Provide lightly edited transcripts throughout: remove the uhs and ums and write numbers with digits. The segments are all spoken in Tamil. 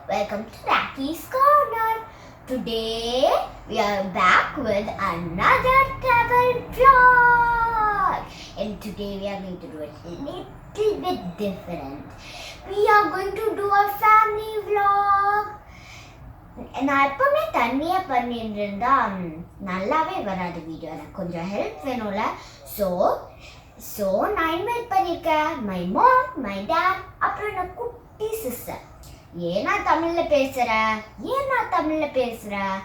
welcome to Racky's Corner. Today we are back with another travel vlog. And today we are going to do it a little bit different. We are going to do a family vlog. நான் எப்பவுமே தனியாக பண்ணிட்டு இருந்தா நல்லாவே வராது வீடியோ, எனக்கு கொஞ்சம் ஹெல்ப் வேணும்ல. ஸோ நான் இன்வைட் பண்ணியிருக்கேன் மை மாம், மை டேட், அப்புறம் நான் குட்டி சிஸ்டர். ஏன் நான் தமிழில் பேசுகிறேன்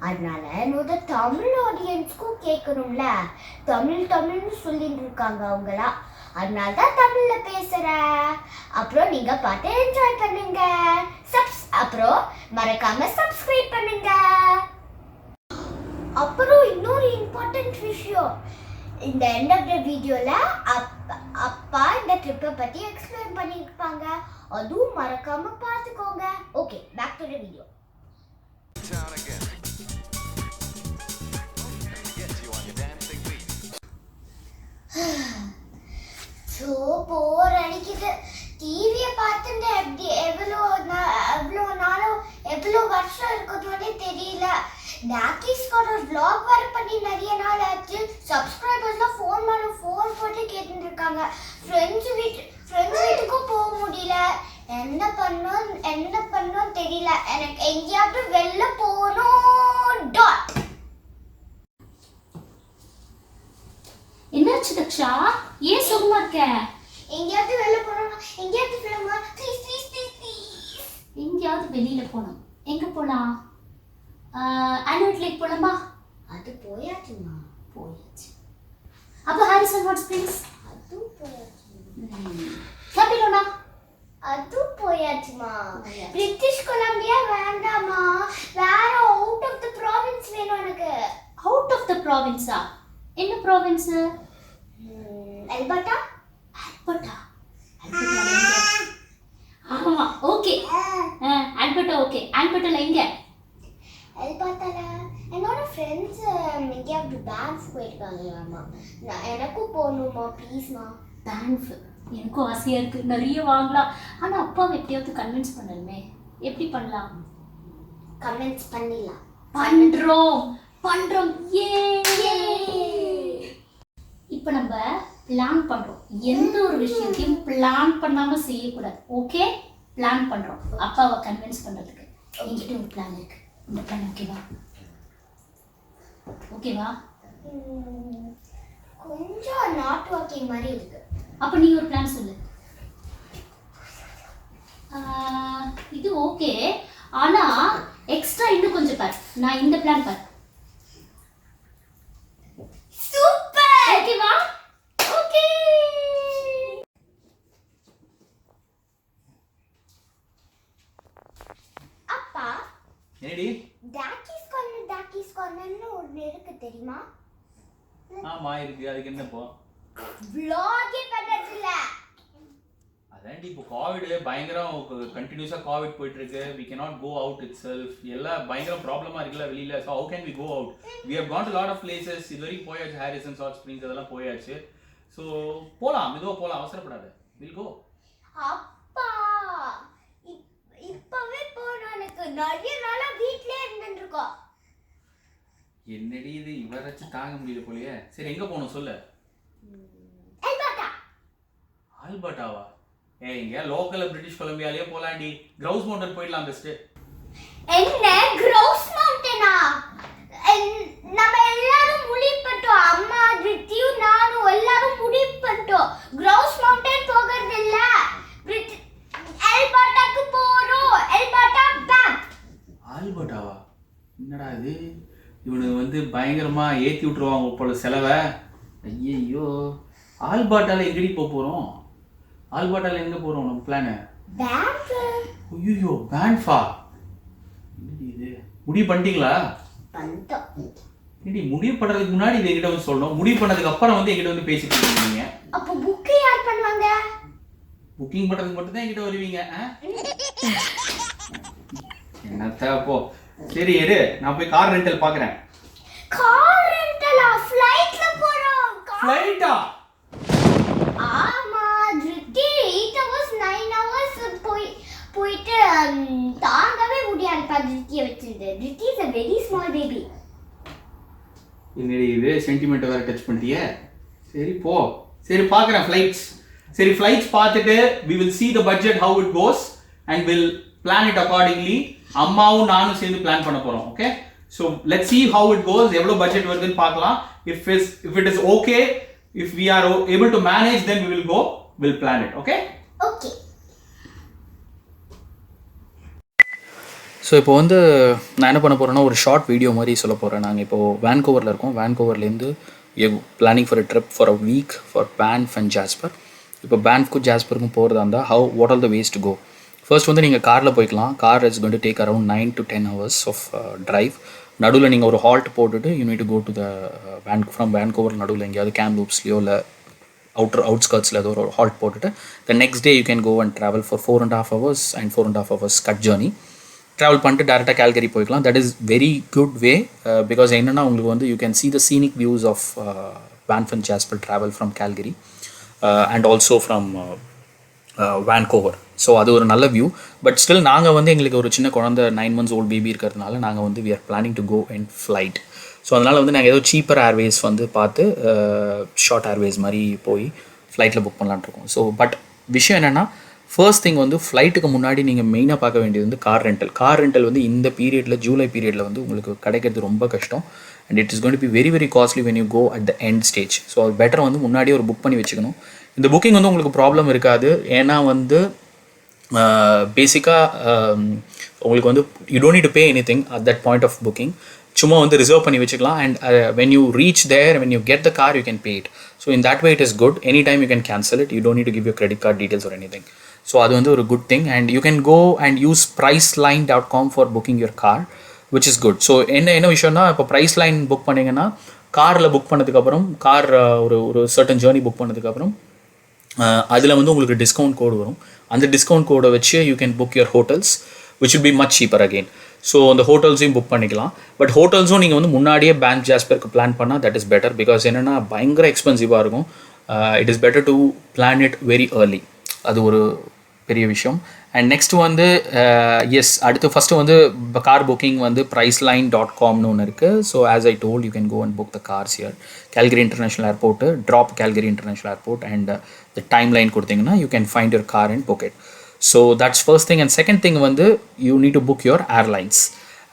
அதனால என்னோட தமிழ் ஆடியன்ஸ்க்கும் கேட்கணும்ல. தமிழ்னு சொல்லிட்டு இருக்காங்க அவங்களா, அதனால தான் தமிழில் பேசுகிறேன். அப்புறம் நீங்கள் பார்த்து என்ஜாய் பண்ணுங்க. அப்புறம் மறக்காம சப்ஸ்கிரைப் பண்ணுங்க. அப்புறம் இன்னொரு இம்பார்ட்டன்ட் விஷயம், இந்த எண்ட் ஆஃப் த வீடியோல அப்பா இந்த ட்ரிப்பை பத்தி எக்ஸ்பிளைன் பண்ணிருப்பாங்க, அதுவும் மறக்காம பார்த்துக்கோங்க. Okay, back to the video. So bore அடிக்குது. டிவியை பார்த்துட்டு எவ்வளோ வருஷம் இருக்கிறதே தெரியல. டாக்கிஸ் ஒரு vlog வர பண்ணி நிறைய நாள் ஆச்சு. சப்ஸ்கிரைபர்ஸ்லாம் ஃபோன் போட்டு கேட்டுட்டு இருக்காங்க. ஃப்ரெண்ட்ஸ் வீட்டுக்கும் போக முடியல. என்ன பண்ணணும் தெரியல. எனக்கு எங்கேயாவது வெளில போகணும். டாட். என்னாச்சு தக்ஷா, ஏன் சும்மா இருக்க? எங்கேயாவது வெளில போகணும். ப்ளீஸ். எங்கேயாவது வெளியில போகணும். எங்க போலாம்? ஆனுவல் லேக் போலாமா? அது போயாச்சுமா. போயாச்சு. அப்ப ஹாரிசன் ஹாட் ஸ்ப்ரிங்ஸ் அது போயாச்சு. கேபிலோனா அது போயாச்சுமா. பிரிட்டிஷ் கொலம்பியா வேண்டாமா, வேற அவுட் ஆஃப் தி ப்ராவின்ஸ் வேணும் எனக்கு. அவுட் ஆஃப் தி ப்ராவின்ஸா? என்ன ப்ராவின்ஸ்? அல்பர்டா. ஆமா, ஓகே. Alberta okay. அல்பர்டால எங்க? அல்பர்டால என்னோட ஃப்ரெண்ட்ஸ் எங்கேயாவது பேங்க் போயிருக்காங்களாமா. எனக்கும் போகணுமா ப்ளீஸ்மா. பேங்க் எனக்கும் ஆசையா இருக்கு, நிறைய வாங்கலாம். ஆனா அப்பாவை எப்படியாவது கன்வின்ஸ் பண்ணணுமே. எப்படி பண்ணலாம்? கன்வின்ஸ் பண்ணிடலாம். பண்றோம். இப்போ நம்ம பிளான் பண்றோம். எந்த ஒரு விஷயத்தையும் பிளான் பண்ணாம செய்யக்கூடாது. ஓகே, பிளான் பண்றோம் அப்பாவை கன்வின்ஸ் பண்றதுக்கு. என்கிட்ட ஒரு பிளான் இருக்கு. இந்த பிளான் ஓகேவா? கொஞ்சம் நாட் ஒர்க்கிங் மாதிரி இருக்கு. அப்ப நீ ஒரு பிளான் சொல்லு. இது ஓகே, ஆனா எக்ஸ்ட்ரா இன்னும் கொஞ்சம் பாரு. நான் இந்த பிளான் பாரு. சூப்பர். ஓகேவா? ஓகே. அப்பா, என்னடி? டாக்கிஸ் கார்னர்னு ஒன்னு இருக்கு தெரியுமா? ஆமா இருக்கு. அதுக்கு என்ன இப்போ? vlog பண்றது இல்ல. அதான்டி இப்போ கோவிட் பயங்கரம் கண்டினியூஸா கோவிட் போயிட்டு இருக்கு. we cannot go out itself. எல்லாம் பயங்கர ப்ராப்ளமா இருக்குல வெளியில. so how can we go out? we have gone to a lot of places. இதுவரைக்கும் போயாச்சு. ஹாரிசன் ஹாட் ஸ்ப்ரிங்ஸ் அதெல்லாம் போயாச்சு. so போலாம், மெதுவா போலாம், அவசரப்படாத. we'll go. அப்பா, இப்பவே போனா எனக்கு நிறைய நாளா வீட்லயே இருந்துட்டு இருக்கோம். என்னடி இது இவரச்சு தாங்க முடியல போலயே. சரி எங்க போகணும் சொல்லு. ஆல்பர்டாவா? இங்க லோக்கல்ல பிரிட்டிஷ் கொலம்பியாலயே போலாண்டி. கிரவுஸ் மவுண்டன் போயிடலாம் பெஸ்ட். என்ன கிரவுஸ் மவுண்டனா? நம்ம எல்லாரும் முடிவு பண்ணிட்டோம். அம்மா, ரித்தியூ, நானும் எல்லாரும் முடிவு பண்ணிட்டோம். கிரவுஸ் மவுண்டன் போகிறது இல்ல, அல்பர்டாக்கு போறோம். Alberta back. ஆல்பர்டாவா? என்னடா இது, இவனுக்கு பயங்கரமா ஏத்தி விட்டுருவாங்க போல செலவை. ஐயோ, ஆல்பர்டால எங்கடி போறோம்? ஆல்பர்டால எங்க போறோம்? நம்ம பிளான் பேங்க். ஐயோ, பேங்க்ஃபா? என்னடி இது, முடிவு பண்ணிட்டீங்களா? பண்ணிட்டோம். என்னடி முடிவு பண்றதுக்கு முன்னாடி இது என்கிட்ட வந்து சொல்லணும், முடிவு பண்ணதுக்கு அப்புறம் என்கிட்ட வந்து பேசிட்டு இருக்கீங்க. அப்ப புக் யார் பண்ணுவாங்க? புக்கிங் பண்றதுக்கு மட்டும் தான் என்கிட்ட வருவீங்க. என்னத்த போ. சரி இரு, நான் போய் கார் ரெண்டல் பாக்குறேன். கார் ரெண்டலா? ஃளைட்ல போறோம். ஃளைட்டா? ஆமா, 8 hours 9 hours போயிட்டு தாங்கவே முடியாது ரிட்டியை வச்சிருந்து. Ritti is a very small baby. என்னடி இது சென்டிமெண்ட் வேற டச் பண்ணிட்டியே. சரி போ. சரி பார்க்குறேன் ஃப்ளைட்ஸ். சரி ஃப்ளைட்ஸ் பார்த்துட்டு we will see the budget how it goes and we'll plan it accordingly. அம்மாவும் நானும் சேர்ந்து பிளான் பண்ண போறோம். Okay, so let's see how it goes. எவ்வளவு பட்ஜெட் வருதுன்னு பார்க்கலாம். if it is okay, if we are able to manage, then we will go, we'll plan it. Okay. So இப்போ வந்து நான் என்ன பண்ண போகிறேன்னா ஒரு ஷார்ட் வீடியோ மாதிரி சொல்ல போகிறேன். நாங்கள் இப்போது வேன்கோவரில் இருக்கோம். வேன்கோவர்லேருந்து planning for a trip for a week for Banff and Jasper. இப்போ பேன்ஃப்க்கும் ஜாஸ்பருக்கும் போகிறதா இருந்தால் what all the ways to go. First வந்து நீங்கள் காரில் போய்க்கலாம். Car is going to take around 9 to 10 hours of drive. நடுவில் நீங்கள் ஒரு ஹால்ட் போட்டுட்டு you need to go to the from Vancouver நடுவில் எங்கேயாவது கேம்லூப்ஸ்லையோ இல்லை அவுட்ஸ்கர்ட்ஸில் ஏதோ ஒரு ஹால்ட் போட்டுட்டு the next day you can go and travel for 4.5 hours and 4.5 hours cut journey. Travel பண்ணிட்டு டேரெக்டாக கேல்கரி போய்க்கலாம். That is very good way because என்னென்னா உங்களுக்கு வந்து you can see the scenic views of Banff and Jasper travel from Calgary and also from Vancouver. So அது ஒரு நல்ல வியூ. பட் ஸ்டில் நாங்கள் வந்து எங்களுக்கு ஒரு சின்ன குழந்தை 9 months old பேபி இருக்கிறதுனால நாங்கள் வந்து we are planning to go in flight. So அதனால் வந்து நாங்கள் ஏதோ சீப்பர் ஏர்வேஸ் வந்து பார்த்து ஷார்ட் ஏர்வேஸ் மாதிரி போய் ஃப்ளைட்டில் புக் பண்ணலான்னு இருக்கோம். ஸோ பட் விஷயம் என்னென்னா ஃபர்ஸ்ட் திங் வந்து ஃப்ளைட்டுக்கு முன்னாடி நீங்கள் மெயினாக பார்க்க வேண்டியது வந்து கார் ரெண்டல் வந்து இந்த பீரியடில் ஜூலை பீரியடில் வந்து உங்களுக்கு கிடைக்கிறது ரொம்ப கஷ்டம். And it is going to be very very costly when you go at the end stage. So அது பெட்டர் வந்து முன்னாடியே ஒரு புக் பண்ணி வச்சுக்கணும். இந்த புக்கிங் வந்து உங்களுக்கு ப்ராப்ளம் இருக்காது. ஏன்னா வந்து பேசிக்காக உங்களுக்கு வந்து you don't need to pay anything at that point of booking. சும்மா வந்து ரிசர்வ் பண்ணி வச்சுக்கலாம். And when you reach there when you get the car you can pay it. So in that way it is good. Any time you can cancel it. You don't need to give your credit card details or anything. So அது வந்து ஒரு good thing. And you can go and use priceline.com for booking your car which is good. So என்ன விஷயம்னா இப்போ ப்ரைஸ்லைன் புக் பண்ணிங்கன்னா காரில் புக் பண்ணதுக்கப்புறம் கார் ஒரு சர்டன் ஜேர்னி புக் பண்ணதுக்கப்புறம் அதில் வந்து உங்களுக்கு டிஸ்கவுண்ட் கோடு வரும். அந்த டிஸ்கவுண்ட் கோடை வச்சு you can book your hotels which will be much cheaper again. So அந்த ஹோட்டல்ஸையும் புக் பண்ணிக்கலாம். பட் ஹோட்டல்ஸும் நீங்கள் வந்து முன்னாடியே பேங்க் ஜாஸ்பருக்கு பிளான் பண்ணால் தட் இஸ் பெட்டர். பிகாஸ் என்னென்னா பயங்கர எக்ஸ்பென்சிவாக இருக்கும். It is better to plan it very early. அது ஒரு பெரிய விஷயம். அண்ட் நெக்ஸ்ட் வந்து அடுத்து ஃபஸ்ட்டு வந்து கார் புக்கிங் வந்து priceline.comனு ஒன்று இருக்குது. So as I told you can go and book the cars here. Calgary international airport drop Calgary international airport and the time line கொடுத்தீங்கன்னா you can find your car and book it. So that's first thing. And second thing வந்து you need to book your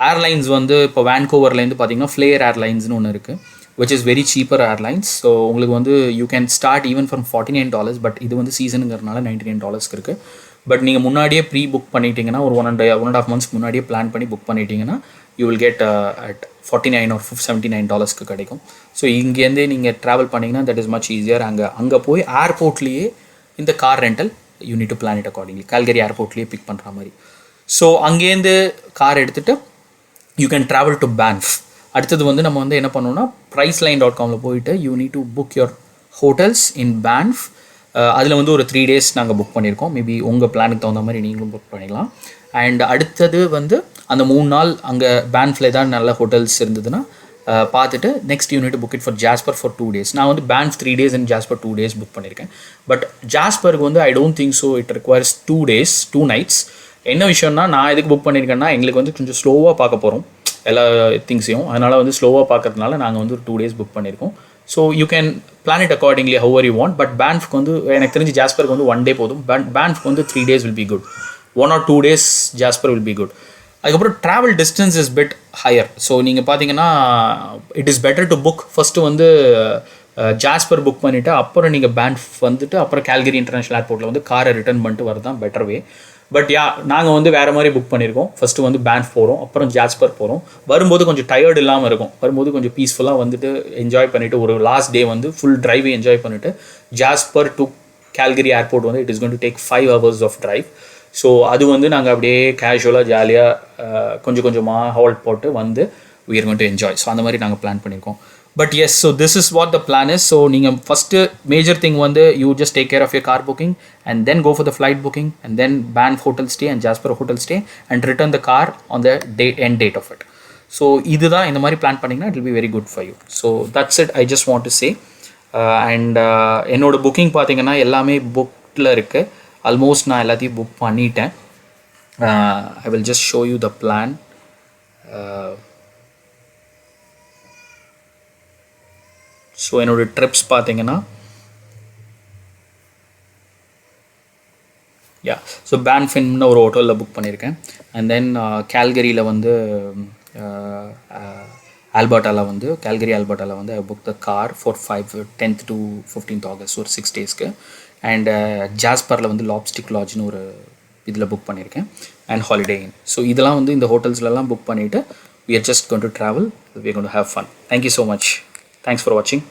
airlines வந்து இப்போ வேன்கோவர்லேருந்து பார்த்தீங்கன்னா ஃப்ளேர் ஏர்லைன்ஸ்னு ஒன்று இருக்குது which is very cheaper airlines. So உங்களுக்கு வந்து you can start even from $49. But இது வந்து சீசனுங்கிறதுனால $99 இருக்குது. பட் நீங்கள் முன்னாடியே ப்ரீ புக் பண்ணிட்டீங்கன்னா ஒரு 1.5 months முன்னாடியே பிளான் பண்ணி புக் பண்ணிட்டீங்கன்னா you will get at $49 or $79 கிடைக்கும். ஸோ இங்கேருந்தே நீங்கள் ட்ராவல் பண்ணிங்கன்னா தட் இஸ் மச் ஈஸியர். அங்கே போய் ஏர்போர்ட்லேயே இந்த car rental you need to plan it accordingly. Calgary ஏர்போர்ட்லேயே பிக் பண்ணுற மாதிரி. ஸோ அங்கேருந்து கார் எடுத்துகிட்டு you can travel to Banff. அடுத்தது வந்து நம்ம வந்து என்ன பண்ணோம்னா priceline.comல போயிட்டு you need to book your hotels in Banff. அதில் வந்து ஒரு 3 days நாங்கள் புக் பண்ணியிருக்கோம். மேபி உங்கள் பிளானுக்கு தகுந்த மாதிரி நீங்களும் புக் பண்ணிக்கலாம். அண்ட் அடுத்தது வந்து அந்த 3 நாள் அங்கே பேன்ஃபில் ஏதாவது நல்ல ஹோட்டல்ஸ் இருந்ததுன்னா பார்த்துட்டு next unit book it for jasper for 2 days. நான் வந்து பேன்ஃப் 3 days and jasper 2 days book பண்ணியிருக்கேன். பட் ஜாஸ்பருக்கு வந்து I don't think so it requires 2 days 2 nights. என்ன விஷயம்னா நான் எதுக்கு புக் பண்ணியிருக்கேன்னா எங்களுக்கு வந்து கொஞ்சம் ஸ்லோவாக பார்க்க போகிறோம் எல்லா திங்ஸையும். அதனால் வந்து ஸ்லோவாக பார்க்கறதுனால நாங்கள் வந்து ஒரு 2 days புக் பண்ணியிருக்கோம். So you can plan it accordingly however you want. But பேன்ஃப்க்கு வந்து எனக்கு தெரிஞ்சு ஜாஸ்பருக்கு வந்து 1 day போதும். பேன்ஃப்க்கு வந்து 3 days will be good. 1 or 2 days Jasper will be good. அதுக்கப்புறம் travel distance is bit higher. So நீங்கள் பார்த்தீங்கன்னா it is better to book first வந்து ஜாஸ்பர் புக் பண்ணிவிட்டு அப்புறம் நீங்கள் பேன்ஃப் வந்துட்டு அப்புறம் கேல்கரி இன்டர்நேஷ்னல் ஏர்போர்ட்டில் வந்து காரை ரிட்டர்ன் பண்ணிட்டு வரது தான் பெட்டர் வே. பட் நாங்கள் வந்து வேறு மாதிரி புக் பண்ணியிருக்கோம். ஃபஸ்ட்டு வந்து பேன்ஃப் போகிறோம், அப்புறம் ஜாஸ்பர் போகிறோம். வரும்போது கொஞ்சம் டயர்டு இல்லாமல் இருக்கும். வரும்போது கொஞ்சம் பீஸ்ஃபுல்லாக வந்துட்டு என்ஜாய் பண்ணிவிட்டு ஒரு லாஸ்ட் டே வந்து ஃபுல் ட்ரைவை என்ஜாய் பண்ணிவிட்டு ஜாஸ்பர் டு கேல்கரி ஏர்போர்ட் வந்து it is going to take 5 hours of drive. So அது வந்து நாங்கள் அப்படியே கேஷுவலாக ஜாலியாக கொஞ்சம் கொஞ்சமாக ஹால்ட் போட்டு வந்து we are going to enjoy. So அந்த மாதிரி நாங்கள் பிளான் பண்ணியிருக்கோம். But yes, so this is what the plan is. So நீங்கள் first major thing வந்து you just take care of your car booking and then go for the flight booking and then Banff hotel stay and Jasper hotel stay and return the car on the end date of it. So இதுதான் இந்த மாதிரி பிளான் பண்ணிங்கன்னா it will be very good for you. So that's it I just want to say. And என்னோட புக்கிங் பார்த்தீங்கன்னா எல்லாமே புக்கில் இருக்குது. ஆல்மோஸ்ட் நான் எல்லாத்தையும் புக் பண்ணிட்டேன். I will just show you the plan. So என்னோடய ட்ரிப்ஸ் பார்த்தீங்கன்னா யா ஸோ பேன்ஃபின்னு ஒரு ஹோட்டலில் புக் பண்ணியிருக்கேன். அண்ட் தென் கேல்கரியில் வந்து கேல்கரி ஆல்பர்ட்டாவில் வந்து I book the car for 10th to 15th August ஒரு 6 daysக்கு. அண்ட் ஜாஸ்பரில் வந்து லாப்ஸ்டிக் லாட்ஜ்னு ஒரு இதில் புக் பண்ணியிருக்கேன். And holiday in. ஸோ இதெல்லாம் வந்து இந்த ஹோட்டல்ஸ்லலாம் புக் பண்ணிவிட்டு we are just going to travel. We are going to have fun. Thank you so much. Thanks for watching.